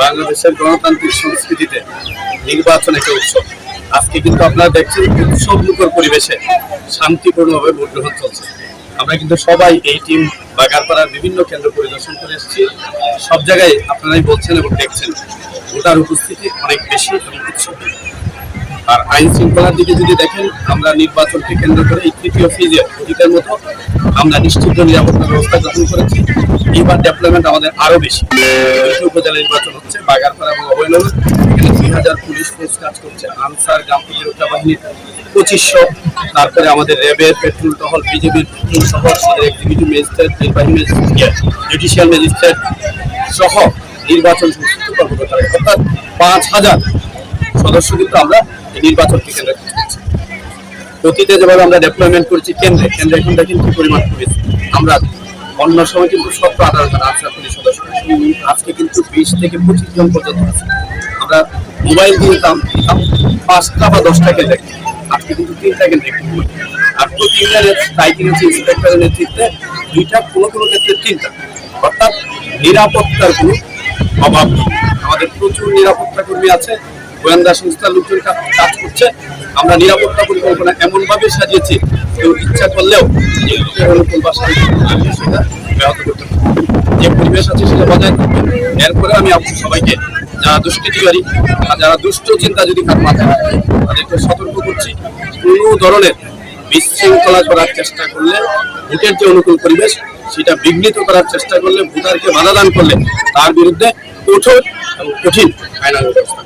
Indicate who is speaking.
Speaker 1: বাংলাদেশের গণতান্ত্রিক সংস্কৃতিতে নির্বাচন একটা উৎসব। আজকে কিন্তু আপনারা দেখছেন উৎসব মুখর পরিবেশে শান্তিপূর্ণভাবে ভোট গ্রহণ চলছে। আমরা কিন্তু সবাই এই টিম বাগারপাড়ার বিভিন্ন কেন্দ্র পরিদর্শন করে এসেছি। সব জায়গায় আপনারাই বলছেন এবং দেখছেন ভোটার উপস্থিতি অনেক বেশি এবং উৎসব। আর আইন শৃঙ্খলার দিকে যদি দেখেন, আমরা নির্বাচনকে কেন্দ্র করে এই তৃতীয় ফেজে অতীতের মতো আমরা নিশ্চিত নিরাপত্তা ব্যবস্থা গ্রহণ করেছি। এবার ডেভেলপমেন্ট আমাদের আরো বেশি। উপজেলা নির্বাচন হচ্ছে বাগারপাড়া এবং অভয়নগর, এখানে 2000 পুলিশ ফোর্স কাজ করছে, আনসার গ্রাম প্রতিরক্ষা বাহিনীর 2500, তারপরে আমাদের র্যাবের পেট্রোল টহল, বিজেপির পেট্রোল সহ আমাদের এক্সিকিউটিভ ম্যাজিস্ট্রেট, নির্বাহী ম্যাজিস্ট্রেট, জুডিশিয়াল ম্যাজিস্ট্রেট সহ নির্বাচন সংশ্লিষ্ট কর্মকর্তারা, অর্থাৎ 5000 সদস্য কিন্তু আমরা এই নির্বাচনকে কেন্দ্র করছি। অতীতে যেভাবে আমরা ডেপ্লয়মেন্ট করেছি কেন্দ্রে এখন দেখেন কি পরিমাণ করেছি আমরা। অন্য সময় কিন্তু 17-18 আনসার পুলিশ সদস্য, আজকে কিন্তু 20 থেকে 25 জন পর্যন্ত আছে। আমরা মোবাইল দিয়ে দিতাম 5টা বা 10টা কেন্দ্রে, আজকে কিন্তু 3টা কেন্দ্রে। আর প্রতি ইউনিয়নের স্ট্রাইকিং ইন্সপেক্টরের নেতৃত্বে 2টা, কোনো ক্ষেত্রে 3টা, অর্থাৎ নিরাপত্তার কোনো অভাব নেই। আমাদের প্রচুর নিরাপত্তা কর্মী আছে, গোয়েন্দা সংস্থার লোকজন কাজ করছে। আমরা নিরাপত্তা পরিকল্পনা এমনভাবে সাজিয়েছি, কেউ ইচ্ছা করলেও সেটা ব্যাহত করতে পারে। যে পরিবেশ আছে সেটা বজায় থাকবে। এরপরে আমি সবাইকে, যারা দুষ্কৃতিকারী বা যারা দুষ্ট চিন্তা যদি কার মাথায় থাকে, তাদেরকে সতর্ক করছি, কোনো ধরনের বিশৃঙ্খলা করার চেষ্টা করলে, ভোটের যে অনুকূল পরিবেশ সেটা বিঘ্নিত করার চেষ্টা করলে, ভোটারকে বাধা দান করলে তার বিরুদ্ধে কঠোর এবং কঠিন আইনানুগ ব্যবস্থা।